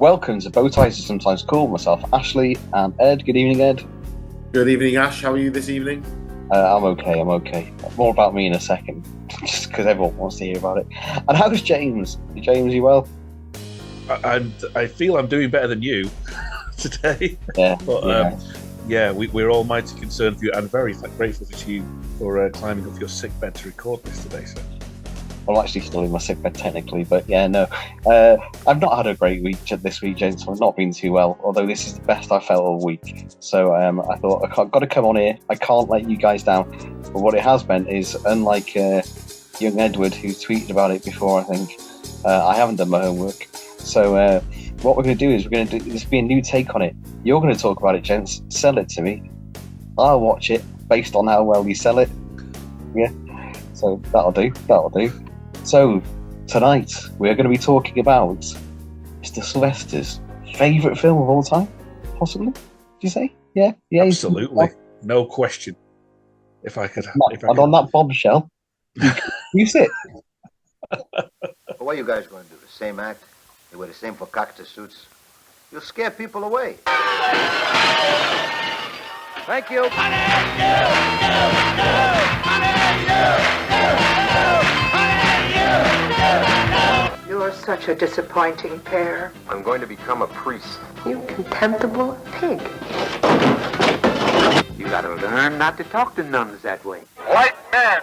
Welcome to Bow Ties Are Sometimes Cool. Myself, Ashley, and Ed. Good evening, Ed. Good evening, Ash. How are you this evening? I'm okay. More about me in a second, just because everyone wants to hear about it. And how's James? James, you well? I feel I'm doing better than you today. Yeah. But we're all mighty concerned for you and very grateful to you for climbing up your sick bed to record this today, sir. I'm actually still in my sick bed technically, but yeah, no. I've not had a great week this week, gents. I've not been too well, although this is the best I've felt all week. So I thought I've got to come on here. I can't let you guys down. But what it has meant is, unlike young Edward, who tweeted about it before, I think, I haven't done my homework. So what we're going to do is this will be a new take on it. You're going to talk about it, gents. Sell it to me. I'll watch it based on how well you sell it. Yeah. So that'll do. So, tonight, we're going to be talking about Mr. Sylvester's favourite film of all time, possibly? Did you say? Yeah? Absolutely. No question. On that bombshell, you sit. What are you guys going to do? The same act? You wear the same fakakta suits? You'll scare people away. Thank you. You are such a disappointing pair. I'm going to become a priest. You contemptible pig. You gotta learn not to talk to nuns that way. White men,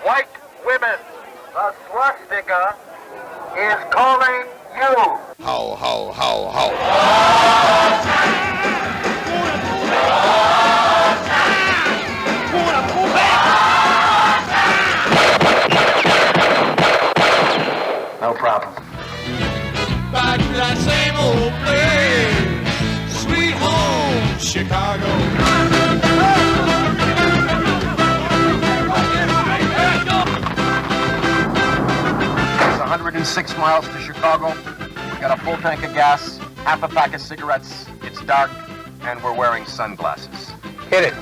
white women, the swastika is calling you. Ho, ho, ho, ho. No problem. Back to that same old place, sweet home, Chicago. It's 106 miles to Chicago. We got a full tank of gas, half a pack of cigarettes. It's dark, and we're wearing sunglasses. Hit it.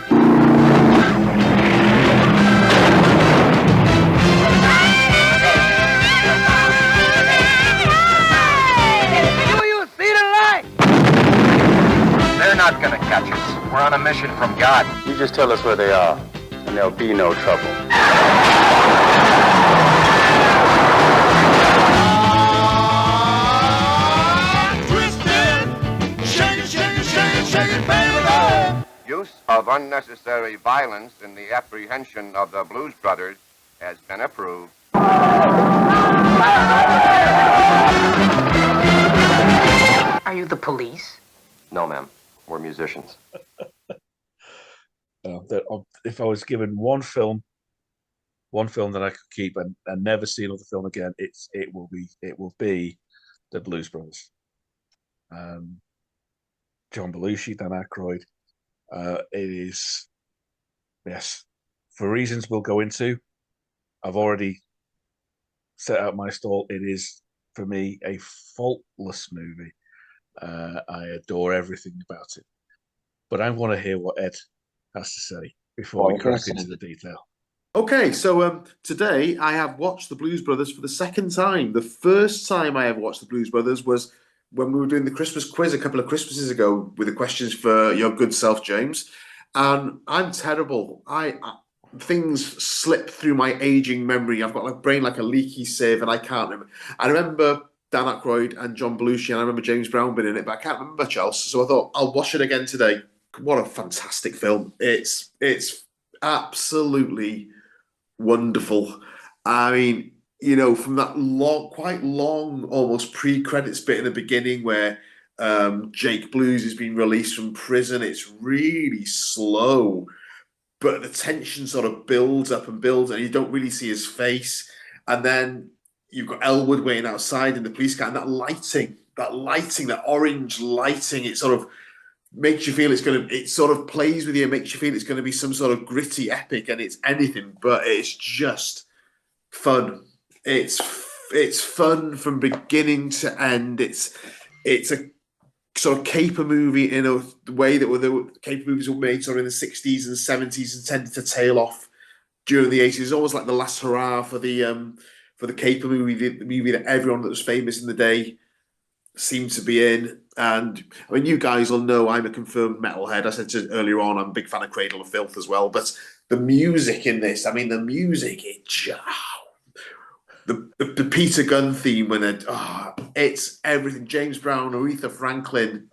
They're not gonna catch us. We're on a mission from God. You just tell us where they are, and there'll be no trouble. Shake it, baby. Use of unnecessary violence in the apprehension of the Blues Brothers has been approved. Are you the police? No, ma'am. We're musicians. If I was given one film that I could keep and never see another film again, it will be the Blues Brothers. John Belushi, Dan Aykroyd. It is, yes, for reasons we'll go into. I've already set out my stall. It is, for me, a faultless movie. I adore everything about it. But I want to hear what Ed has to say before we crack into the detail. Okay, so today I have watched the Blues Brothers for the second time. The first time I ever watched the Blues Brothers was when we were doing the Christmas quiz a couple of Christmases ago with the questions for your good self, James. And I'm terrible. Things slip through my aging memory. I've got my brain like a leaky sieve, and I can't remember. I remember Dan Aykroyd and John Belushi, and I remember James Brown being in it, but I can't remember much else. So I thought I'll watch it again today. What a fantastic film! It's absolutely wonderful. I mean, you know, from that quite long, almost pre-credits bit in the beginning where Jake Blues has been released from prison, it's really slow, but the tension sort of builds up and builds, and you don't really see his face. And then you've got Elwood waiting outside in the police car, and that lighting, that orange lighting, it sort of makes you feel it sort of plays with you, makes you feel it's going to be some sort of gritty epic, and it's anything but. It's just fun. It's fun from beginning to end. It's a sort of caper movie in a way that the caper movies were made sort of in the 60s and 70s and tended to tail off during the 80s. It's almost like the last hurrah for the caper movie, the movie that everyone that was famous in the day seem to be in. And I mean, you guys will know I'm a confirmed metalhead. I said earlier on, I'm a big fan of Cradle of Filth as well. But the music in this, I mean, the music, the Peter Gunn theme when it's everything. James Brown, Aretha Franklin,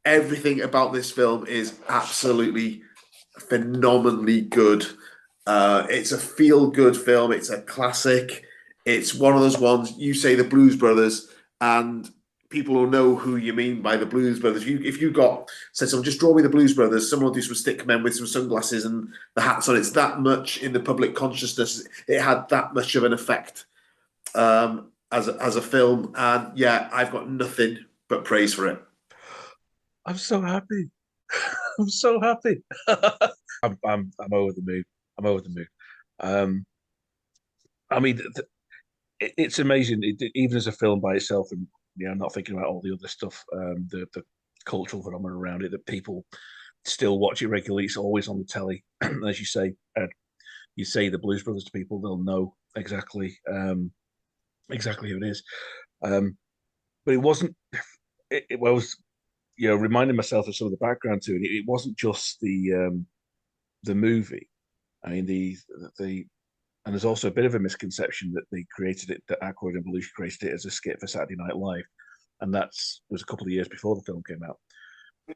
everything about this film is absolutely phenomenally good. It's a feel-good film. It's a classic. It's one of those ones, you say the Blues Brothers, and people will know who you mean by the Blues Brothers. If you said someone, just draw me the Blues Brothers, someone will do some stick men with some sunglasses and the hats on. It's that much in the public consciousness. It had that much of an effect as a film. And yeah, I've got nothing but praise for it. I'm so happy. I'm so happy. I'm over the moon. I'm over the moon. I mean, it's amazing, even as a film by itself, and I'm not thinking about all the other stuff, the cultural phenomenon around it, that people still watch it regularly. It's always on the telly. As you say, you say the Blues Brothers to people, they'll know exactly who it is. But it wasn't. It was, reminding myself of some of the background to it. It wasn't just the movie. I mean, and there's also a bit of a misconception that they created it, that Aykroyd and Belushi created it as a skit for Saturday Night Live, and was a couple of years before the film came out.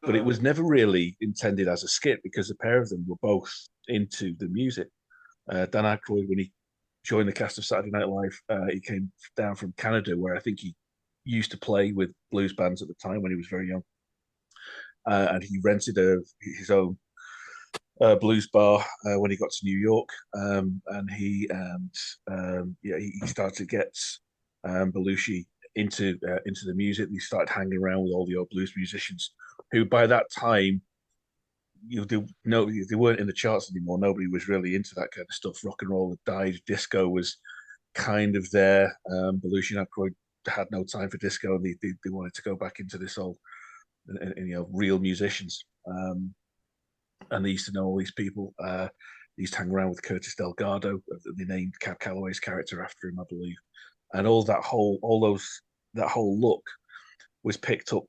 But it was never really intended as a skit because the pair of them were both into the music. Dan Aykroyd, when he joined the cast of Saturday Night Live, he came down from Canada, where I think he used to play with blues bands at the time when he was very young, and he rented his own blues bar when he got to New York, and he started to get Belushi into the music. He started hanging around with all the old blues musicians who, by that time, they weren't in the charts anymore. Nobody was really into that kind of stuff. Rock and roll had died. Disco was kind of there. Belushi and Aykroyd had no time for disco, and they wanted to go back into this old, real musicians. And they used to know all these people. They used to hang around with Curtis Delgado. They named Cab Calloway's character after him, I believe. And that whole look was picked up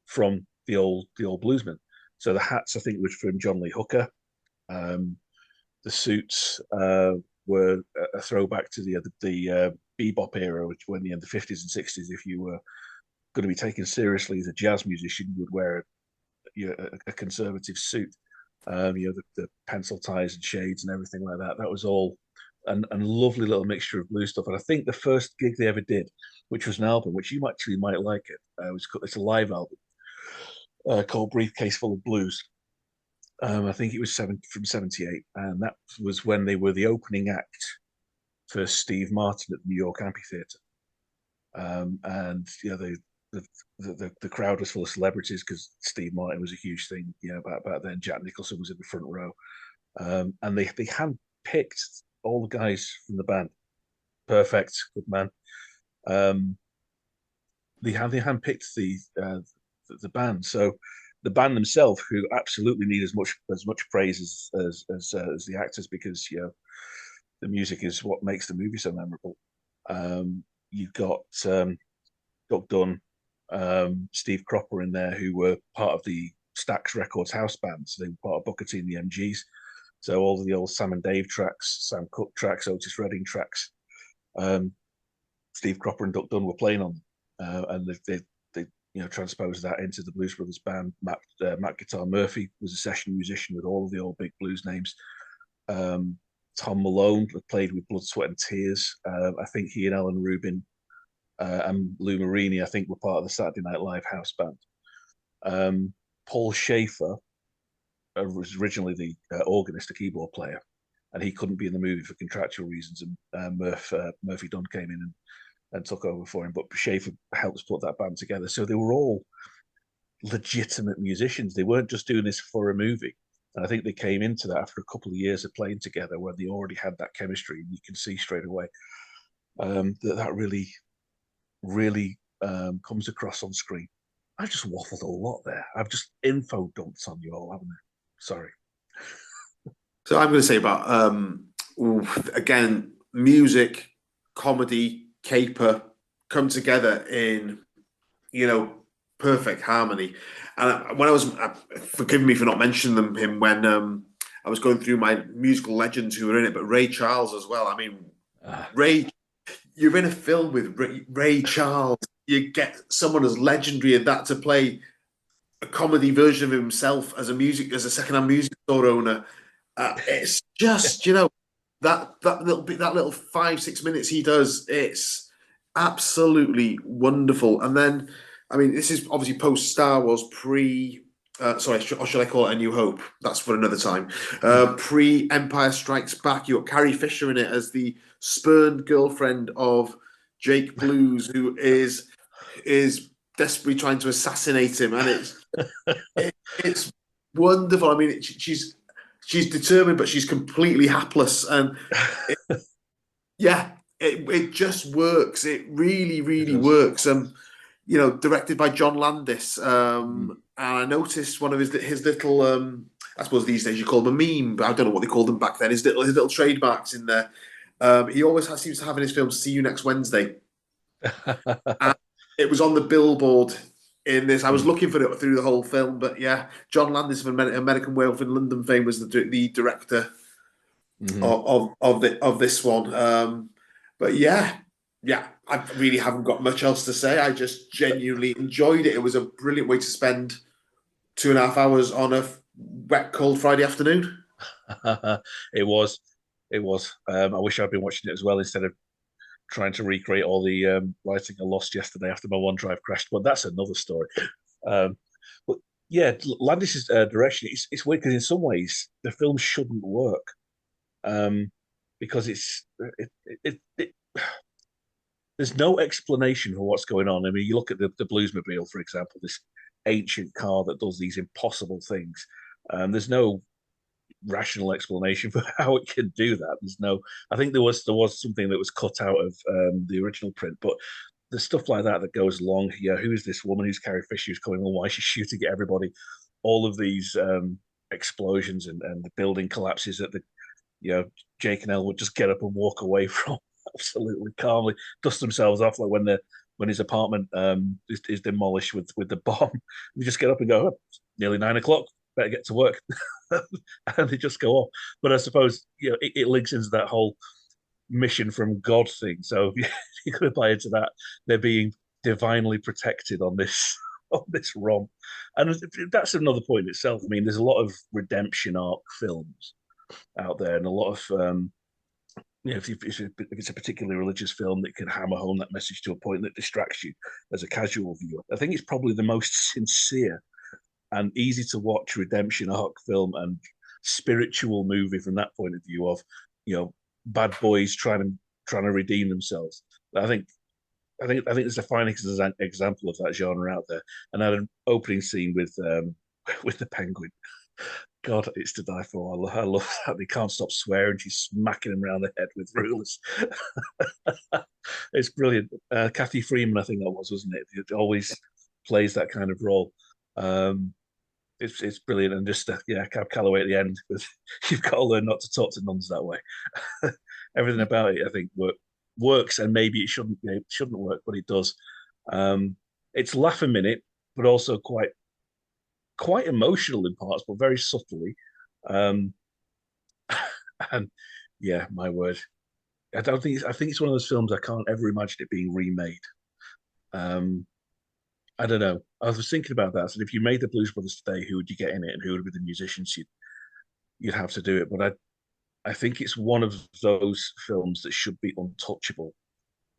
from the old bluesmen. So the hats, I think, was from John Lee Hooker. The suits were a throwback to the bebop era, which when in the 50s and 60s, if you were going to be taken seriously as a jazz musician, you would wear a conservative suit. The pencil ties and shades and everything like that. That was all a lovely little mixture of blues stuff. And I think the first gig they ever did, which was an album, which you actually might like it's a live album called Briefcase Full of Blues. I think it was from 78, and that was when they were the opening act for Steve Martin at the New York Amphitheatre. And the crowd was full of celebrities because Steve Martin was a huge thing. Back then, Jack Nicholson was in the front row, and they handpicked all the guys from the band. Perfect, good man. They handpicked the band. So the band themselves, who absolutely need as much praise as the actors, because the music is what makes the movie so memorable. You've got Doug Dunn, Steve Cropper in there, who were part of the Stax Records house band. So they were part of Booker T and the MGs. So all of the old Sam and Dave tracks, Sam Cooke tracks, Otis Redding tracks, Steve Cropper and Doug Dunn were playing on them. And they transposed that into the Blues Brothers band. Matt Guitar Murphy was a session musician with all of the old big blues names. Tom Malone played with Blood, Sweat and Tears. I think he and Alan Rubin and Lou Marini, I think, were part of the Saturday Night Live house band. Paul Schaefer was originally the organist, a keyboard player, and he couldn't be in the movie for contractual reasons, and Murphy Dunn came in and took over for him. But Schaefer helped put that band together. So they were all legitimate musicians. They weren't just doing this for a movie. And I think they came into that after a couple of years of playing together, where they already had that chemistry. And you can see straight away that really, really comes across on screen. I've just waffled a lot there. I've just info dumped on you all, haven't I? Sorry. So I'm going to say about, again, music, comedy, caper come together in perfect harmony. And when I was, forgive me for not mentioning him when I was going through my musical legends who were in it, but Ray Charles as well. I mean, Ray, you're in a film with Ray Charles. You get someone as legendary as that to play a comedy version of himself as a second-hand music store owner. It's just, that little 5-6 minutes he does, it's absolutely wonderful. And then, I mean, this is obviously post Star Wars, or should I call it A New Hope? That's for another time. Pre Empire Strikes Back. You got Carrie Fisher in it as the spurned girlfriend of Jake Blues, who is desperately trying to assassinate him, and it's wonderful. I mean, she's determined, but she's completely hapless, and it just works. It really works. Directed by John Landis. And I noticed one of his little, I suppose these days you call them a meme, but I don't know what they called them back then. His little trademarks in there. He always seems to have in his films, "See you next Wednesday." And it was on the billboard in this. I was looking for it through the whole film, but yeah, John Landis of American Werewolf in London fame was the director of this one. But yeah, I really haven't got much else to say. I just genuinely enjoyed it. It was a brilliant way to spend 2.5 hours on a wet, cold Friday afternoon. It was. I wish I'd been watching it as well instead of trying to recreate all the lighting I lost yesterday after my OneDrive crashed. But that's another story. But yeah, Landis' direction, it's weird because in some ways the film shouldn't work because there's no explanation for what's going on. I mean, you look at the Bluesmobile, for example, this ancient car that does these impossible things. There's no rational explanation for how it can do that. I think there was something that was cut out of the original print, but the stuff like that goes along. Yeah, who is this woman? Who's Carrie Fisher? Who's coming on? Why is she shooting at everybody? All of these explosions and the building collapses that Jake and Elwood just get up and walk away from absolutely calmly, dust themselves off like when his apartment is demolished with the bomb. They just get up and go, oh, nearly 9 o'clock, better get to work. And they just go off. But I suppose it links into that whole mission from God thing. So you could apply into that. They're being divinely protected on this romp. And that's another point itself. I mean, there's a lot of redemption arc films out there, and a lot of if it's a particularly religious film that can hammer home that message to a point that distracts you as a casual viewer. I think it's probably the most sincere and easy to watch redemption arc film and spiritual movie from that point of view of bad boys trying to redeem themselves. I think there's a fine example of that genre out there. And I had an opening scene with the penguin. God, it's to die for. I love that. They can't stop swearing. She's smacking him around the head with rulers. It's brilliant. Kathy Freeman, I think that wasn't it? It always plays that kind of role. It's brilliant. And just Cab Calloway at the end, with you've got to learn not to talk to nuns that way. Everything about it, I think, works, and maybe it shouldn't work, but it does. It's laugh a minute, but also quite emotional in parts, but very subtly. And yeah, my word, I think it's one of those films I can't ever imagine it being remade. I don't know. I was thinking about that. So if you made the Blues Brothers today, who would you get in it, and who would be the musicians you'd have to do it? But I think it's one of those films that should be untouchable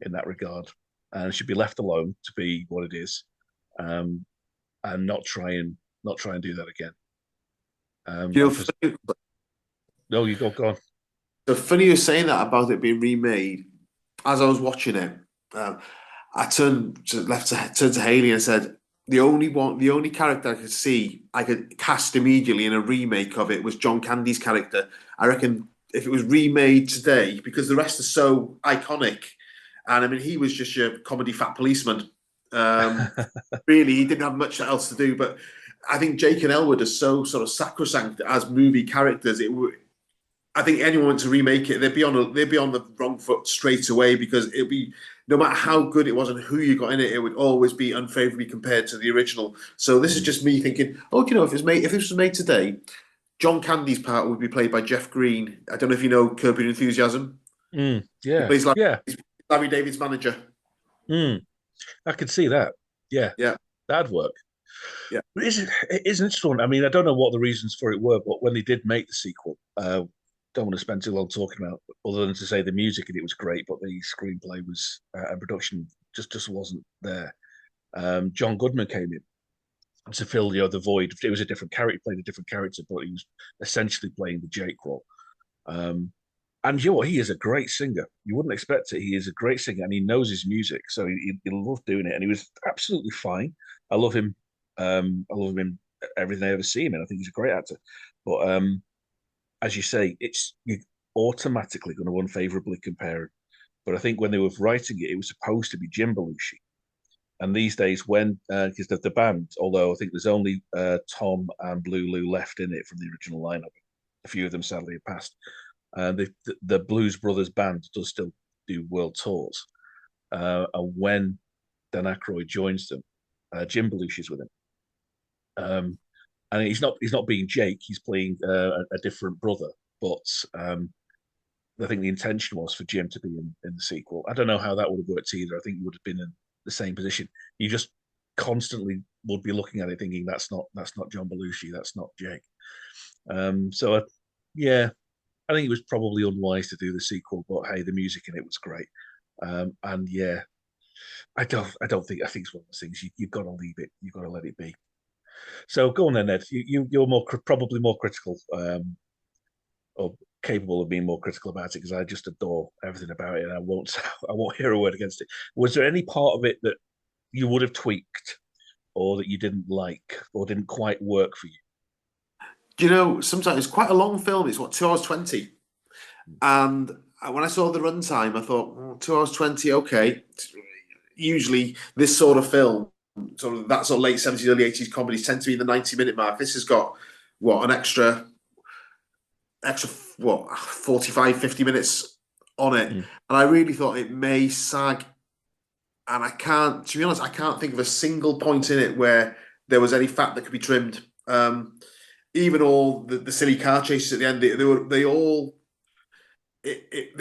in that regard, and should be left alone to be what it is, and not try and do that again. No, you go on. So funny you're saying that about it being remade. As I was watching it, I turned to Haley and said, the only character I could cast immediately in a remake of it was John Candy's character. I reckon if it was remade today, because the rest are so iconic, and I mean he was just your comedy fat policeman. Really, he didn't have much else to do. But I think Jake and Elwood are so sort of sacrosanct as movie characters. I think anyone went to remake it, they'd be on the wrong foot straight away, because it'd be, no matter how good it was and who you got in it, it would always be unfavorably compared to the original. So this is just me thinking, oh, do you know, if this was made today, John Candy's part would be played by Jeff Green. I don't know if you know Curb Your Enthusiasm. Yeah, He plays Larry David's manager. I could see that. Yeah, that'd work. Yeah, but it is an interesting one. I mean, I don't know what the reasons for it were, but when they did make the sequel, don't want to spend too long talking about it, other than to say the music in it was great, but the screenplay was and production just wasn't there. John Goodman came in to fill the void. It was a different character, he played a different character, but he was essentially playing the Jake role. And you know what? He is a great singer. You wouldn't expect it. He is a great singer, and he knows his music, so he loved doing it, and he was absolutely fine. I love him. I love him in everything I ever see him in. I think he's a great actor. But as you say, you're automatically going to unfavorably compare him. But I think when they were writing it, it was supposed to be Jim Belushi. And these days, because the band, although I think there's only Tom and Blue Lou left in it from the original lineup, a few of them sadly have passed. The Blues Brothers band does still do world tours. And when Dan Aykroyd joins them, Jim Belushi's with him. And he's not being Jake, he's playing a different brother. But I think the intention was for Jim to be in the sequel. I don't know how that would have worked either. I think he would have been in the same position. You just constantly would be looking at it thinking that's not John Belushi, that's not Jake. I think it was probably unwise to do the sequel, but hey, the music in it was great. And yeah, I think it's one of those things you've got to leave it, you've got to let it be. So go on then, Ned. You're probably more critical, or capable of being more critical about it, because I just adore everything about it, and I won't hear a word against it. Was there any part of it that you would have tweaked, or that you didn't like, or didn't quite work for you? Do you know, sometimes it's quite a long film. It's 2 hours 20, and when I saw the runtime, I thought 2 hours 20. Okay, usually this sort of film, that sort of late 70s, early 80s comedies tend to be in the 90-minute mark. This has got an extra 45, 50 minutes on it, and I really thought it may sag. And to be honest, I can't think of a single point in it where there was any fat that could be trimmed. Even all the silly car chases at the end, they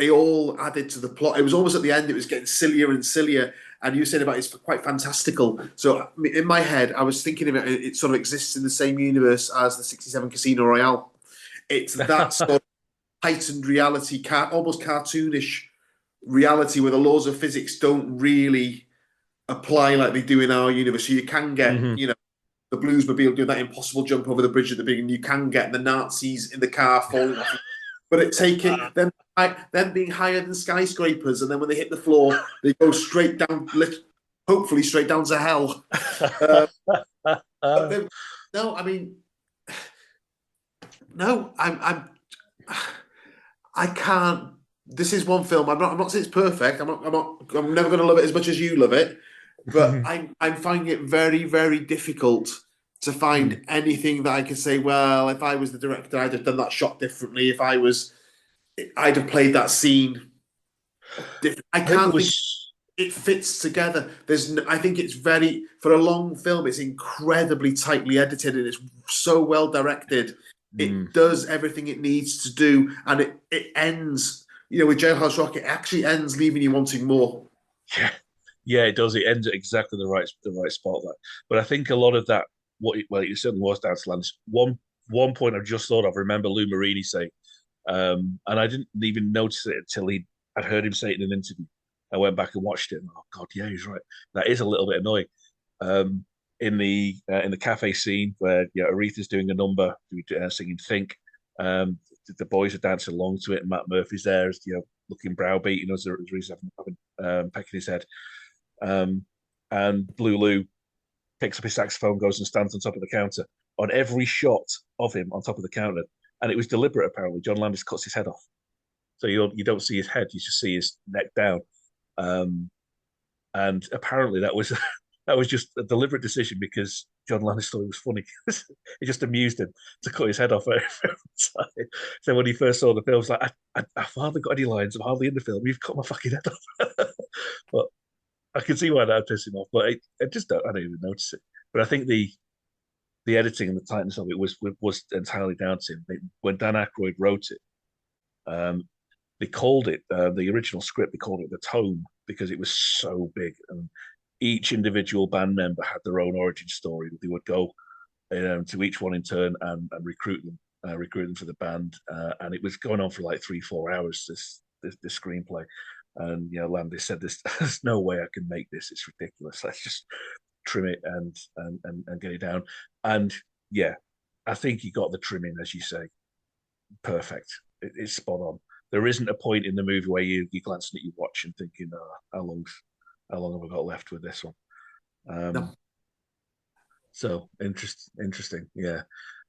all added to the plot. It was almost at the end, it was getting sillier and sillier. And you said about it's quite fantastical. So in my head, I was thinking about it sort of exists in the same universe as the 67 Casino Royale. It's that sort of heightened reality, almost cartoonish reality, where the laws of physics don't really apply like they do in our universe. So you can get, the Bluesmobile doing that impossible jump over the bridge at the beginning. You can get the Nazis in the car falling off. But them being higher than skyscrapers, and then when they hit the floor, they go straight down, hopefully straight down to hell. I can't. This is one film. I'm not saying it's perfect. I'm never going to love it as much as you love it, but I'm finding it very, very difficult to find anything that I could say, well, if I was the director, I'd have done that shot differently. If I was, I'd have played that scene different. I can't think it fits together. I think it's very, for a long film, it's incredibly tightly edited, and it's so well directed. It does everything it needs to do, and it ends, with Jailhouse Rock, it actually ends leaving you wanting more. Yeah, it does. It ends at exactly the right spot. But I think a lot of that, it certainly was down to Lance. One point I just thought of, remember Lou Marini saying, and I didn't even notice it until I'd heard him say it in an interview. I went back and watched it, and oh god, yeah, he's right. That is a little bit annoying. In the cafe scene where Aretha's doing a number, singing "Think," the boys are dancing along to it, and Matt Murphy's there, looking browbeaten as he's pecking his head. And Blue Lou picks up his saxophone, goes and stands on top of the counter. On every shot of him on top of the counter, and it was deliberate apparently, John Landis cuts his head off, so you don't see his head, you just see his neck down. And apparently that was that was just a deliberate decision because John Landis thought it was funny. It just amused him to cut his head off every time. So when he first saw the film, he was like, I've hardly got any lines. I'm hardly in the film. You've cut my fucking head off. But I can see why that would piss him off. But I don't even notice it. But I think the editing and the tightness of it was entirely down to him. When Dan Aykroyd wrote it, they called it, the original script, they called it The Tome because it was so big. And each individual band member had their own origin story. They would go to each one in turn and recruit them for the band. And it was going on for like 3-4 hours, this screenplay. And, Landis said, there's no way I can make this. It's ridiculous. Let's just trim it and get it down. And yeah, I think he got the trim in, as you say. Perfect. It's spot on. There isn't a point in the movie where you're glancing at your watch and thinking, how long have I got left with this one? No. So interesting. Yeah.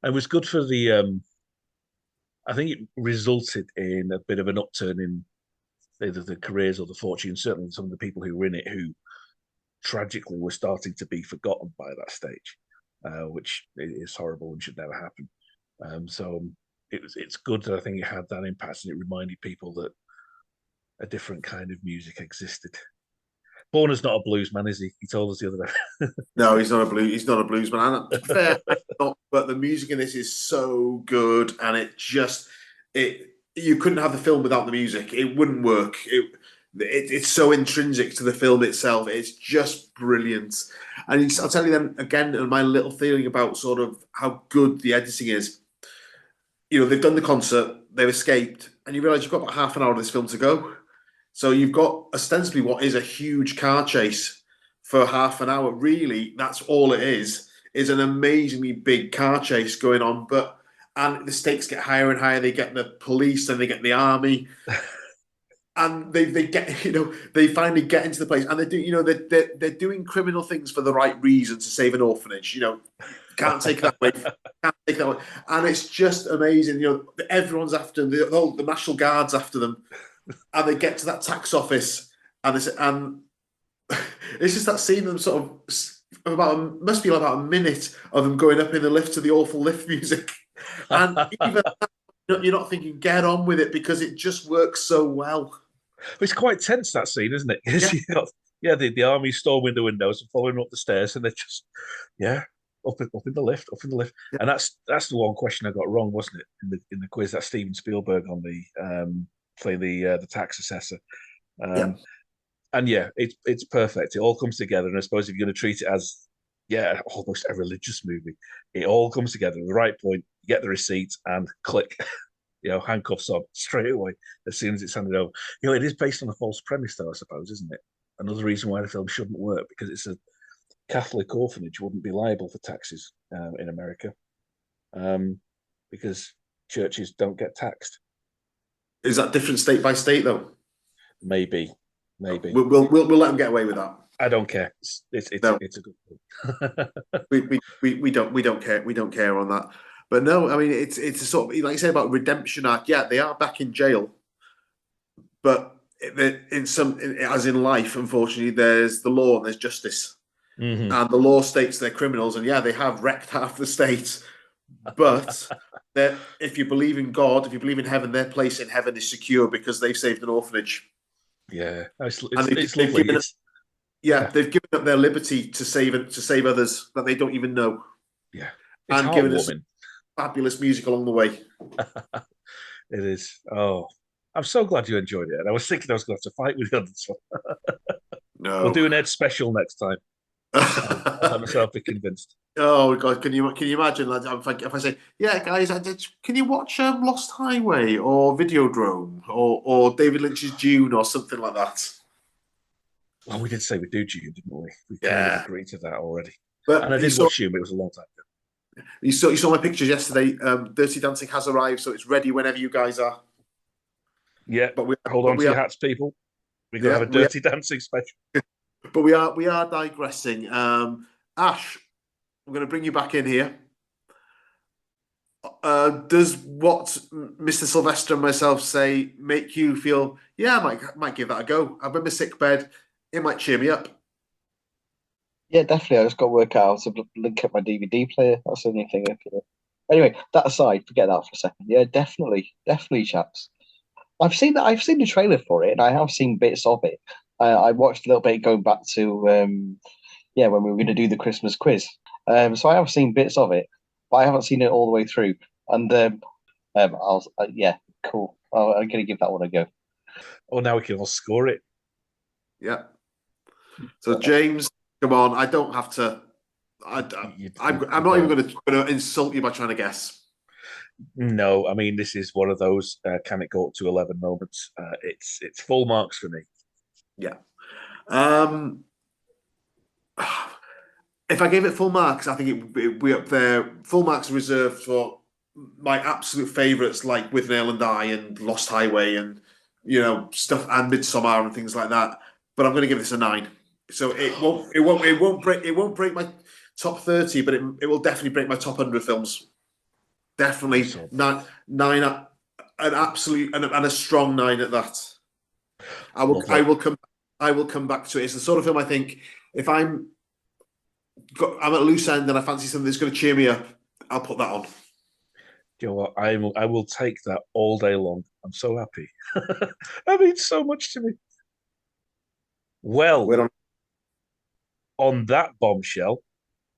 It was good for the, I think it resulted in a bit of an upturn in either the careers or the fortune, certainly some of the people who were in it who tragically were starting to be forgotten by that stage, which is horrible and should never happen. So it's good that I think it had that impact and it reminded people that a different kind of music existed. Borner's not a blues man, is he? He told us the other day. No, he's not a blues man. Fair, but the music in this is so good, and you couldn't have the film without the music. It wouldn't work. It's so intrinsic to the film itself. It's just brilliant. And I'll tell you then again, my little feeling about sort of how good the editing is. They've done the concert, they've escaped, and you realise you've got about half an hour of this film to go. So you've got ostensibly what is a huge car chase for half an hour. Really, that's all it is an amazingly big car chase going on. And the stakes get higher and higher. They get the police, then they get the army. And they get, they finally get into the place, and they're doing criminal things for the right reason to save an orphanage. Can't take that away. Can't take that away. And it's just amazing. Everyone's after them. The National Guard's after them, and they get to that tax office, and it's just that scene of them sort of must be about a minute of them going up in the lift to the awful lift music, and even you're not thinking get on with it because it just works so well. It's quite tense, that scene, isn't it? Yeah. The army storming the windows and following up the stairs, and they're just up in the lift. Yeah. And that's the one question I got wrong, wasn't it, in the quiz? That's Steven Spielberg on the playing the tax assessor. And it's perfect. It all comes together, and I suppose if you're going to treat it as almost a religious movie, it all comes together at the right point. You get the receipt and click. Handcuffs on straight away as soon as it's handed over. It is based on a false premise, though, I suppose, isn't it? Another reason why the film shouldn't work, because it's a Catholic orphanage wouldn't be liable for taxes in America, because churches don't get taxed. Is that different state by state, though? Maybe. We'll let them get away with that. I don't care. It's a good thing. we don't care. We don't care on that. But no, I mean, it's a sort of, like you say about redemption arc. Yeah, they are back in jail, but as in life, unfortunately, there's the law and there's justice, and the law states they're criminals, and they have wrecked half the state. But if you believe in God, if you believe in heaven, their place in heaven is secure because they've saved an orphanage. Yeah, it's lovely. They've given up their liberty to save others that they don't even know. Yeah, and given us fabulous music along the way. It is. Oh, I'm so glad you enjoyed it. And I was thinking I was going to have to fight with you on this one. No, we'll do an Ed special next time. I'll myself be convinced. Oh God, can you imagine? If I say, guys, can you watch Lost Highway or Videodrome or David Lynch's Dune or something like that? Well, we did say we do Dune, didn't we? We kind of agreed to that already. And I did watch Dune, but it was a long time ago. You saw my pictures yesterday. Dirty Dancing has arrived, so it's ready whenever you guys are. Yeah, but hold on to your hats, people. We're going to have a Dirty Dancing special. But we are digressing. Ash, I'm going to bring you back in here. Does what Mr. Sylvester and myself say make you feel, I might give that a go? I've been in my sick bed. It might cheer me up. Yeah, definitely. I just got to work out how to link up my DVD player. That's the only thing. Anyway, that aside, forget that for a second. Yeah, definitely, chaps. I've seen that. I've seen the trailer for it, and I have seen bits of it. I watched a little bit going back to when we were going to do the Christmas quiz. So I have seen bits of it, but I haven't seen it all the way through. And cool. I'm going to give that one a go. Oh, now we can all score it. Yeah. So James, come on. I don't have to. I'm not even going to insult you by trying to guess. No, I mean, this is one of those can it go up to 11 moments. It's full marks for me. Yeah. If I gave it full marks, I think it be up there. Full marks are reserved for my absolute favourites like With Nail and Die and Lost Highway and stuff and Midsommar and things like that. But I'm going to give this a 9. So it won't break my top 30, but it will definitely break my top 100 films. Definitely 9, an absolute and a strong 9 at that. I will come back to it. It's the sort of film I think if I'm at a loose end and I fancy something that's going to cheer me up, I'll put that on. You know what? I will take that all day long. I'm so happy. That means so much to me. Well, on that bombshell,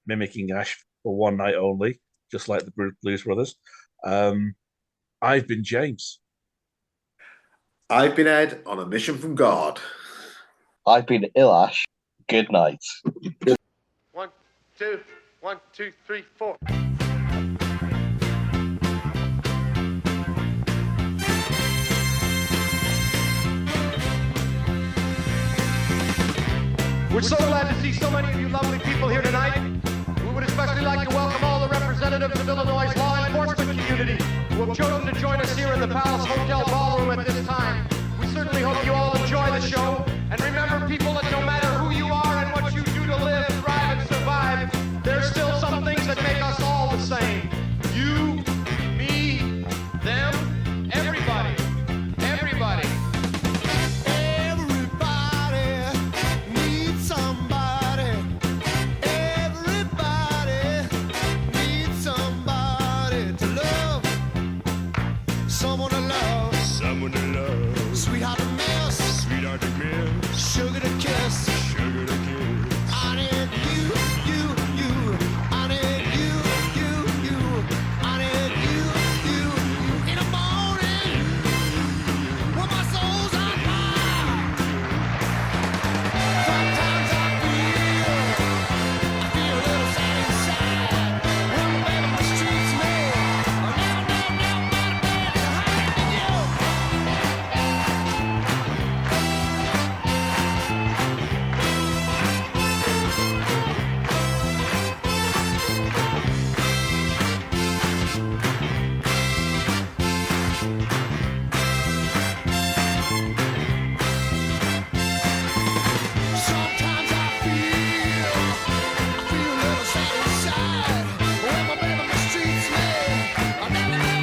mimicking Ash for one night only, just like the Blues Brothers, I've been James. I've been Ed on a mission from God. I've been Ilash. Good night. 1, 2, 1, 2, 3, 4. We're so glad to see so many of you lovely people here tonight. We would especially like to welcome all the representatives of Illinois' law enforcement community who have chosen to join us here in the Palace Hotel Ballroom at this time. We certainly hope you all enjoy the show. And remember, people, that no matter who you are and what you do to live, thrive, and survive, there's still some things that make us all the same. You, me, them, everybody. Everybody. Sweetheart to miss, sugar to kiss, I need you, I need you, I need you, in the morning, when my soul's on fire. Sometimes I feel a little sad inside, when my baby mistreats me, I'll never hide you. Sometimes I feel a little sad inside when my baby mistreats me. I'll never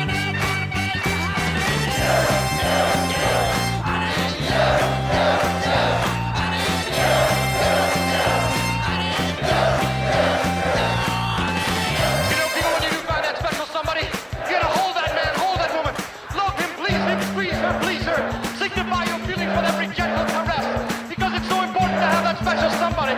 People, when you do find that special somebody, you gotta hold that man, hold that woman. Love him, please him, squeeze her, please her. Signify your feelings with every gentle caress. Because it's so important to have that special somebody.